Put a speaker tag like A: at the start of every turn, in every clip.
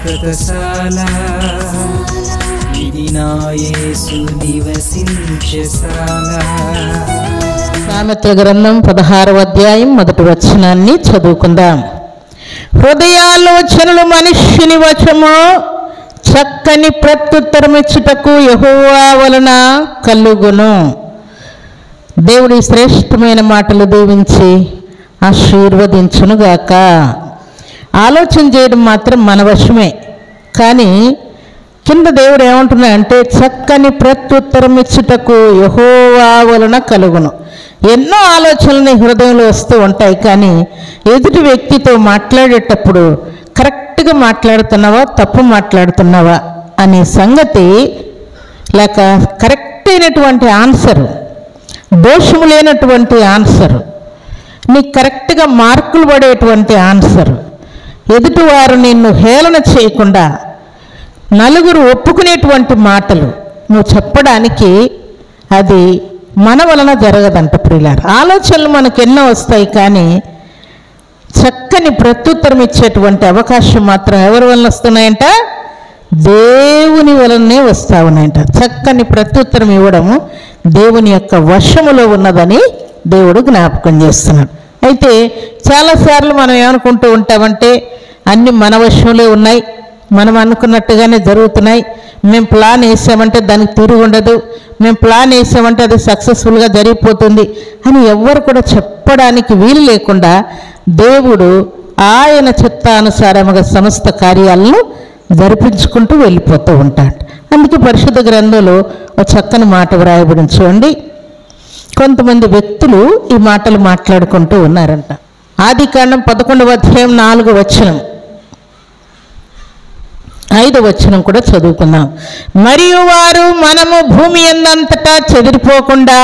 A: శాశ్వతశాల ఇది నా యేసు నివసించేశాల.
B: సామెతల గ్రంథం 16వ అధ్యాయం 1వ వచనాన్ని చదువుకుందాం. హృదయాలోచనలు మనుష్యుని వశము, చక్కని ప్రత్యుత్తరమిచ్చుటకు యెహోవా వలన కలుగును. దేవుడి శ్రేష్టమైన మాటలు దీవించి ఆశీర్వదించునుగాక. ఆలోచన చేయడం మాత్రం మన వశమే, కానీ కింద దేవుడు ఏమంటున్నాడంటే చక్కని ప్రత్యుత్తరం ఇచ్చుటకు యెహోవా వలన కలుగును. ఎన్నో ఆలోచనలు హృదయంలో వస్తూ ఉంటాయి, కానీ ఎదుటి వ్యక్తితో మాట్లాడేటప్పుడు కరెక్ట్గా మాట్లాడుతున్నావా తప్పు మాట్లాడుతున్నావా అనే సంగతి, లేక కరెక్ట్ అయినటువంటి ఆన్సరు, దోషము లేనటువంటి ఆన్సరు, నీకు కరెక్ట్గా మార్కులు పడేటువంటి ఆన్సరు, ఎదుటివారు నిన్ను హేళన చేయకుండా నలుగురు ఒప్పుకునేటువంటి మాటలు నువ్వు చెప్పడానికి అది మన వలన జరగదంట ప్రియులారా. ఆలోచనలు మనకు ఎన్నో వస్తాయి, కానీ చక్కని ప్రత్యుత్తరం ఇచ్చేటువంటి అవకాశం మాత్రం ఎవరి వలన వస్తున్నాయంట? దేవుని వలనే వస్తూ ఉన్నాయంట. చక్కని ప్రత్యుత్తరం ఇవ్వడము దేవుని యొక్క వశములో ఉన్నదని దేవుడు జ్ఞాపకం చేస్తున్నాడు. అయితే చాలాసార్లు మనం ఏమనుకుంటూ ఉంటామంటే అన్నీ మన వశంలో ఉన్నాయి, మనం అనుకున్నట్టుగానే జరుగుతున్నాయి, మేము ప్లాన్ వేసామంటే దానికి తిరుగు ఉండదు, మేము ప్లాన్ వేసామంటే అది సక్సెస్ఫుల్గా జరిగిపోతుంది అని ఎవ్వరు కూడా చెప్పడానికి వీలు లేకుండా దేవుడు ఆయన చిత్తానుసారముగా సమస్త కార్యాలను జరిపించుకుంటూ వెళ్ళిపోతూ ఉంటాడు. అందుకే పరిశుద్ధ గ్రంథంలో ఒక చక్కని మాట వ్రాయబడి చూడండి. కొంతమంది వ్యక్తులు ఈ మాటలు మాట్లాడుకుంటూ ఉన్నారంట. ఆదికాండం 11వ అధ్యాయం 4వ వచనం 5వ వచనం కూడా చదువుకుందాం. మరియు వారు మనము భూమి యందంతటా చెదిరిపోకుండా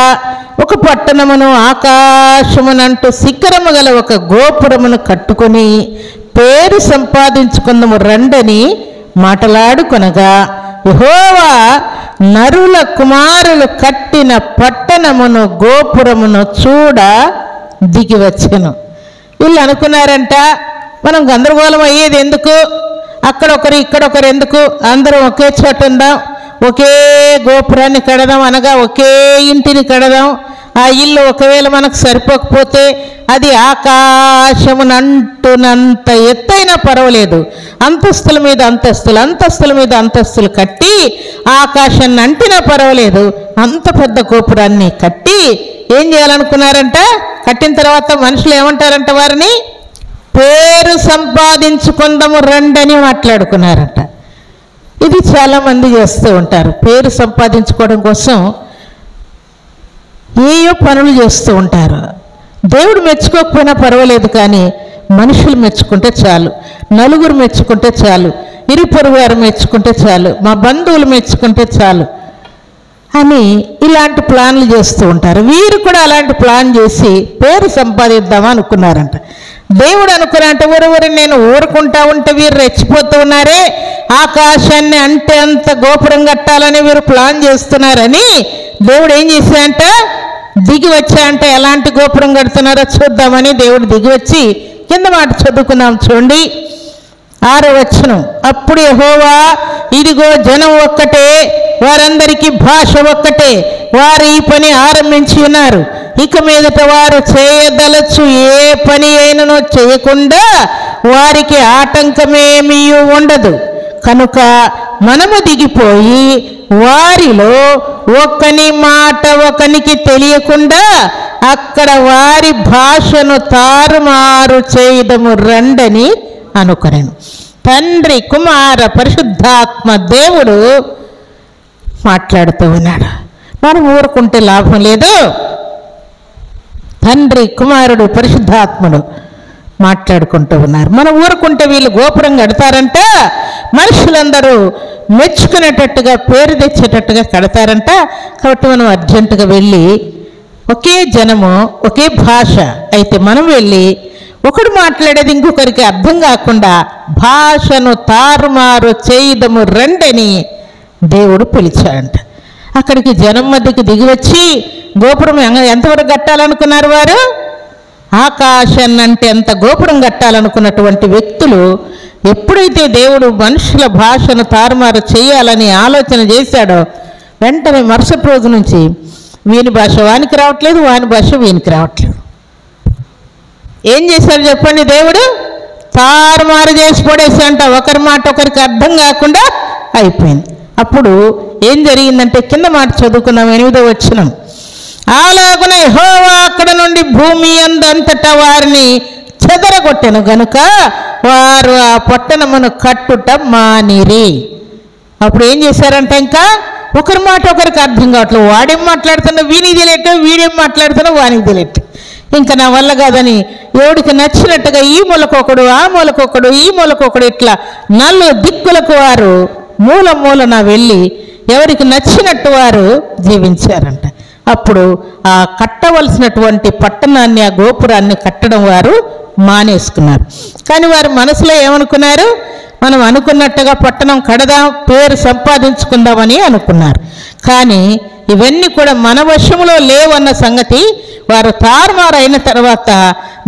B: ఒక పట్టణమును ఆకాశమునంటూ శిఖరము గల ఒక గోపురమును కట్టుకొని పేరు సంపాదించుకుందాము రండని మాటలాడుకొనగా, యెహోవా నరుల కుమారులు కట్టిన పట్టణమును గోపురమును చూడ దిగి వచ్చెను. వీళ్ళు అనుకున్నారంట, మనం గందరగోళం అయ్యేది ఎందుకు, అక్కడొకరు ఇక్కడొకరు ఎందుకు, అందరం ఒకే చోట ఉందాం, ఒకే గోపురాన్ని కడదాం, అనగా ఒకే ఇంటిని కడదాం. ఆ ఇల్లు ఒకవేళ మనకు సరిపోకపోతే అది ఆకాశమునంటునంత ఎత్తైనా పర్వాలేదు, అంతస్తుల మీద అంతస్తులు అంతస్తుల మీద అంతస్తులు కట్టి ఆకాశాన్ని అంటినా పర్వాలేదు, అంత పెద్ద గోపురాన్ని కట్టి ఏం చేయాలనుకున్నారంట? కట్టిన తర్వాత మనుషులు ఏమంటారంట? వారిని పేరు సంపాదించుకుందాము రండని మాట్లాడుకున్నారంట. ఇది చాలామంది చేస్తూ ఉంటారు. పేరు సంపాదించుకోవడం కోసం ఏయో పనులు చేస్తూ ఉంటారు. దేవుడు మెచ్చుకోకపోయినా పర్వాలేదు, కానీ మనుషులు మెచ్చుకుంటే చాలు, నలుగురు మెచ్చుకుంటే చాలు, ఇరుపొరుగు వారు మెచ్చుకుంటే చాలు, మా బంధువులు మెచ్చుకుంటే చాలు అని ఇలాంటి ప్లాన్లు చేస్తూ ఉంటారు. వీరు కూడా అలాంటి ప్లాన్ చేసి పేరు సంపాదిద్దామా అనుకున్నారంట. దేవుడు అనుకున్నారంటే ఊరు నేను ఊరుకుంటా ఉంటే వీరు రెచ్చిపోతూ ఉన్నారే, ఆకాశాన్ని అంటే అంత గోపురం కట్టాలని వీరు ప్లాన్ చేస్తున్నారని దేవుడు ఏం చేశాడంట? దిగి వచ్చాయంటే ఎలాంటి గోపురం కడుతున్నారో చూద్దామని దేవుడు దిగి వచ్చి కింద మాట చదువుకున్నాం చూడండి. 6వ వచనం. అప్పుడు యెహోవా, ఇదిగో జనం ఒక్కటే, వారందరికీ భాష ఒక్కటే, వారు ఈ పని ఆరంభించి ఉన్నారు, ఇక మీదట వారు చేయదలచు ఏ పని అయినను చేయకుండా వారికి ఆటంకమేమీ ఉండదు. కనుక మనము దిగిపోయి వారిలో ఒకని మాట ఒకనికి తెలియకుండా అక్కడ వారి భాషను తారుమారు చేయడము రండని అనుకొనెను. తండ్రి, కుమార, పరిశుద్ధాత్మ దేవుడు మాట్లాడుతూ ఉన్నాడు. మనం ఊరుకుంటే లాభం లేదు. తండ్రి, కుమారుడు, పరిశుద్ధాత్ముడు మాట్లాడుకుంటూ ఉన్నారు. మనం ఊరుకుంటే వీళ్ళు గోపురం కడతారంట, మనుషులందరూ మెచ్చుకునేటట్టుగా పేరు తెచ్చేటట్టుగా కడతారంట. కాబట్టి మనం అర్జెంటుగా వెళ్ళి, ఒకే జనము ఒకే భాష అయితే మనం వెళ్ళి ఒకడు మాట్లాడేది ఇంకొకరికి అర్థం కాకుండా భాషను తారుమారు చేయదము రండని దేవుడు పిలిచాడంట. అక్కడికి జనం మధ్యకి దిగి వచ్చి గోపురం ఎంతవరకు కట్టాలనుకున్నారు వారు? ఆకాశాన్నంటే అంత గోపురం కట్టాలనుకున్నటువంటి వ్యక్తులు ఎప్పుడైతే దేవుడు మనుషుల భాషను తారుమారు చేయాలని ఆలోచన చేశాడో వెంటనే మరుసటి రోజు నుంచి వీని భాష వానికి రావట్లేదు, వాని భాష వీనికి రావట్లేదు. ఏం చేశాడు చెప్పండి? దేవుడు తారుమారు చేసి పడేసి అంట, ఒకరి మాట ఒకరికి అర్థం కాకుండా అయిపోయింది. అప్పుడు ఏం జరిగిందంటే కింద మాట చదువుకున్నాం, 8వ వచనం. అలాగున యెహోవా అక్కడ నుండి భూమి అందంతటా వారిని చెదరగొట్టెను గనుక వారు ఆ పట్టణమును కట్టుట మానిరి. అప్పుడు ఏం చేశారంటే ఇంకా ఒకరి మాట ఒకరికి అర్థం కావట్లేదు. వాడేం మాట్లాడుతున్నా వీనికి తెలియట్టు, వీడేం మాట్లాడుతున్నా వానికి తెలియట్టు. ఇంకా నా వల్ల కాదని ఎవడికి నచ్చినట్టుగా ఈ మూలకొకడు, ఆ మూలకొకడు, ఈ మూలకొకడు, ఇట్లా 4 దిక్కులకు వారు మూలన వెళ్ళి ఎవరికి నచ్చినట్టు వారు జీవించారంట. అప్పుడు ఆ కట్టవలసినటువంటి పట్టణాన్ని, ఆ గోపురాన్ని కట్టడం వారు మానేసుకున్నారు. కానీ వారి మనసులో ఏమనుకున్నారు? మనం అనుకున్నట్టుగా పట్టణం కడదాం, పేరు సంపాదించుకుందామని అనుకున్నారు. కానీ ఇవన్నీ కూడా మన వశంలో లేవన్న సంగతి వారు తారుమారు అయిన తర్వాత,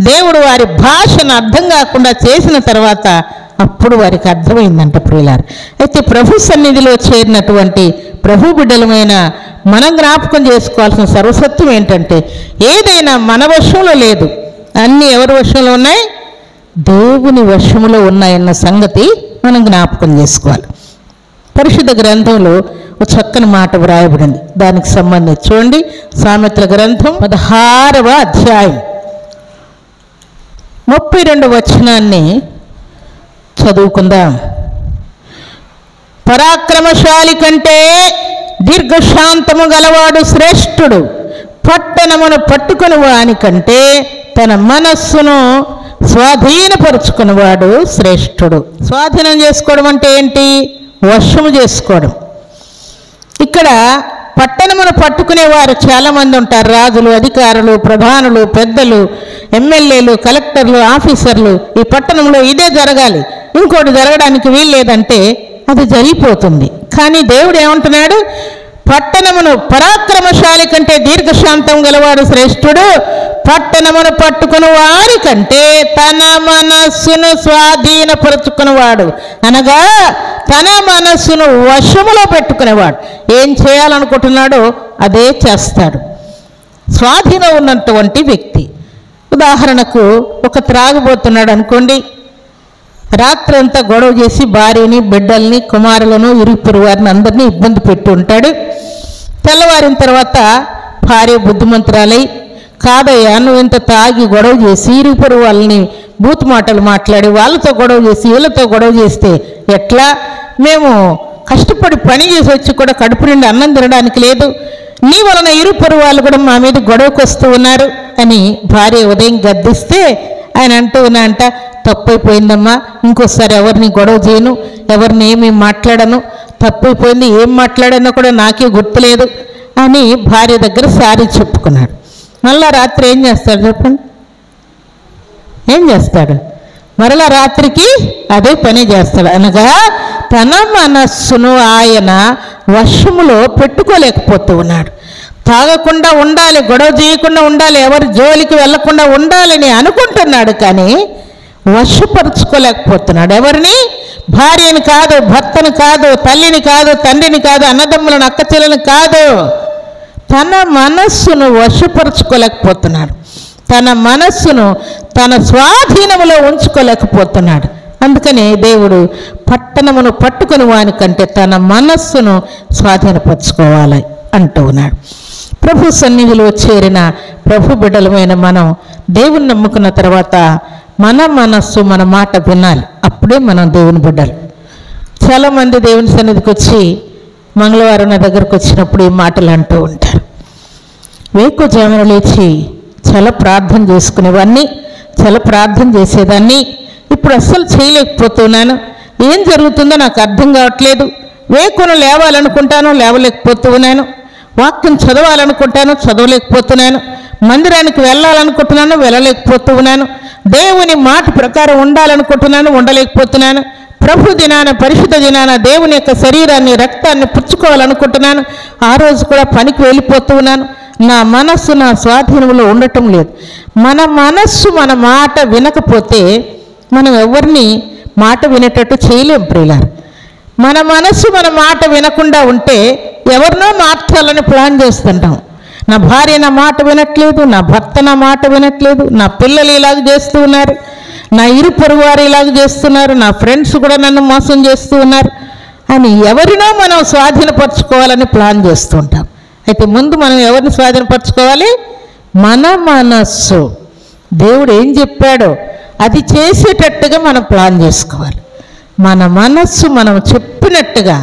B: దేవుడు వారి భాషను అర్థం కాకుండా చేసిన తర్వాత అప్పుడు వారికి అర్థమైందంట ప్రియులారు. అయితే ప్రభు సన్నిధిలో చేరినటువంటి ప్రభు బిడ్డలమైన మనం జ్ఞాపకం చేసుకోవాల్సిన సర్వసత్వం ఏంటంటే, ఏదైనా మన వశంలో లేదు, అన్నీ ఎవరి వశంలో ఉన్నాయి? దేవుని వశములో ఉన్నాయన్న సంగతి మనం జ్ఞాపకం చేసుకోవాలి. పరిశుద్ధ గ్రంథంలో ఒక చక్కని మాట వ్రాయబడింది, దానికి సంబంధించి చూడండి. సామెతల గ్రంథం 16వ అధ్యాయం 32వ వచనాన్ని చదువుకుందాం. పరాక్రమశాలి కంటే దీర్ఘశాంతము గలవాడు శ్రేష్ఠుడు, పట్టణమును పట్టుకుని వాని కంటే తన మనస్సును స్వాధీనపరుచుకునేవాడు శ్రేష్ఠుడు. స్వాధీనం చేసుకోవడం అంటే ఏంటి? వశము చేసుకోవడం. ఇక్కడ పట్టణమును పట్టుకునేవారు చాలామంది ఉంటారు. రాజులు, అధికారులు, ప్రధానులు, పెద్దలు, ఎమ్మెల్యేలు, కలెక్టర్లు, ఆఫీసర్లు. ఈ పట్టణంలో ఇదే జరగాలి, ఇంకోటి జరగడానికి వీల్లేదంటే అది జరిగిపోతుంది. కానీ దేవుడు ఏమంటున్నాడు? పట్టణమును పరాక్రమశాలి కంటే దీర్ఘశాంతం గలవాడు శ్రేష్ఠుడు, పట్టణమును పట్టుకుని వారి కంటే తన మనస్సును స్వాధీనపరుచుకునేవాడు. అనగా తన మనస్సును వశములో పెట్టుకునేవాడు. ఏం చేయాలనుకుంటున్నాడో అదే చేస్తాడు. స్వాధీనం ఉన్నటువంటి వ్యక్తి. ఉదాహరణకు ఒక త్రాగుబోతున్నాడు అనుకోండి, రాత్రంతా గొడవ చేసి భార్యని, బిడ్డల్ని, కుమారులను, ఇరుగు వారిని అందరినీ ఇబ్బంది పెట్టి ఉంటాడు. తెల్లవారిన తర్వాత భార్య బుద్ధిమంతురాలై, కాదయ్యా నువ్వు ఇంత తాగి గొడవ చేసి ఇరుగు వాళ్ళని బూతు మాటలు మాట్లాడి వాళ్ళతో గొడవ చేసి వీళ్ళతో గొడవ చేస్తే ఎట్లా? మేము కష్టపడి పని చేసి వచ్చి కూడా కడుపు నిండి అన్నం తినడానికి లేదు, నీ వలన ఇరుగు వాళ్ళు కూడా మా మీద గొడవకు వస్తూ ఉన్నారు అని భార్య ఉదయం గద్దిస్తే ఆయన అంటూ అంట, తప్పైపోయిందమ్మా, ఇంకోసారి ఎవరిని గొడవ చేయను, ఎవరిని ఏమీ మాట్లాడను, తప్పైపోయింది, ఏం మాట్లాడానో కూడా నాకే గుర్తులేదు అని భార్య దగ్గర సారీ చెప్పుకున్నాడు. మళ్ళా రాత్రి ఏం చేస్తాడు చెప్పండి? ఏం చేస్తాడు? మరలా రాత్రికి అదే పని చేస్తాడు. అనగా తన మనస్సును ఆయన వశములో పెట్టుకోలేకపోతూ ఉన్నాడు. తాగకుండా ఉండాలి, గొడవ చేయకుండా ఉండాలి, ఎవరి జోలికి వెళ్లకుండా ఉండాలని అనుకుంటున్నాడు, కానీ వశపరుచుకోలేకపోతున్నాడు. ఎవరిని? భార్యని కాదు, భర్తను కాదు, తల్లిని కాదు, తండ్రిని కాదు, అన్నదమ్ములను, అక్కచెల్లెలను కాదు, తన మనస్సును వశపరుచుకోలేకపోతున్నాడు. తన మనస్సును తన స్వాధీనములో ఉంచుకోలేకపోతున్నాడు. అందుకని దేవుడు పట్టణమును పట్టుకుని వానికంటే తన మనస్సును స్వాధీనపరచుకోవాలి అంటూ ఉన్నాడు. ప్రభు సన్నిధిలో చేరిన ప్రభు బిడ్డలమైన మనం దేవుని నమ్ముకున్న తర్వాత మన మనస్సు మన మాట వినాలి. అప్పుడే మనం దేవుని బిడ్డలు. చాలామంది దేవుని సన్నిధికి వచ్చి మంగళవారం నా దగ్గరకు వచ్చినప్పుడు ఈ మాటలు అంటూ ఉంటారు. వేకువజామున లేచి చాలా ప్రార్థన చేసుకునేవాడిని, చాలా ప్రార్థన చేసేదాన్ని, ఇప్పుడు అస్సలు చేయలేకపోతున్నాను, ఏం జరుగుతుందో నాకు అర్థం కావట్లేదు, వేకువను లేవాలనుకుంటాను, లేవలేకపోతూ ఉన్నాను, వాక్యం చదవాలనుకుంటాను, చదవలేకపోతున్నాను, మందిరానికి వెళ్ళాలనుకుంటున్నాను, వెళ్ళలేకపోతూ ఉన్నాను, దేవుని మాట ప్రకారం ఉండాలనుకుంటున్నాను, ఉండలేకపోతున్నాను, ప్రభు దినాన, పరిశుద్ధ దినాన దేవుని యొక్క శరీరాన్ని, రక్తాన్ని పుచ్చుకోవాలనుకుంటున్నాను, ఆ రోజు కూడా పనికి వెళ్ళిపోతూ ఉన్నాను, నా మనస్సు నా స్వాధీనంలో ఉండటం లేదు. మన మనస్సు మన మాట వినకపోతే మనం ఎవరిని మాట వినేటట్టు చేయలేం ప్రియులారు. మన మనస్సు మన మాట వినకుండా ఉంటే ఎవరినో మార్చాలని ప్లాన్ చేస్తుంటాం. నా భార్య నా మాట వినట్లేదు, నా భర్త నా మాట వినట్లేదు, నా పిల్లలు ఇలాగ చేస్తూ ఉన్నారు, నా ఇరు పొరుగు వారు ఇలాగ చేస్తున్నారు, నా ఫ్రెండ్స్ కూడా నన్ను మోసం చేస్తూ ఉన్నారు అని ఎవరినో మనం స్వాధీనపరచుకోవాలని ప్లాన్ చేస్తూ ఉంటాం. అయితే ముందు మనం ఎవరిని స్వాధీనపరచుకోవాలి? మన మనస్సు. దేవుడు ఏం చెప్పాడో అది చేసేటట్టుగా మనం ప్లాన్ చేసుకోవాలి. మన మనస్సు మనం చెప్పినట్టుగా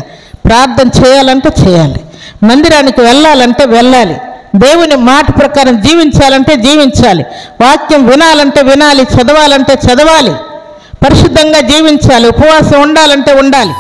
B: ప్రార్థన చేయాలంటే చేయాలి, మందిరానికి వెళ్ళాలంటే వెళ్ళాలి, దేవుని మాట ప్రకారం జీవించాలంటే జీవించాలి, వాక్యం వినాలంటే వినాలి, చదవాలంటే చదవాలి, పరిశుద్ధంగా జీవించాలి, ఉపవాసం ఉండాలంటే ఉండాలి.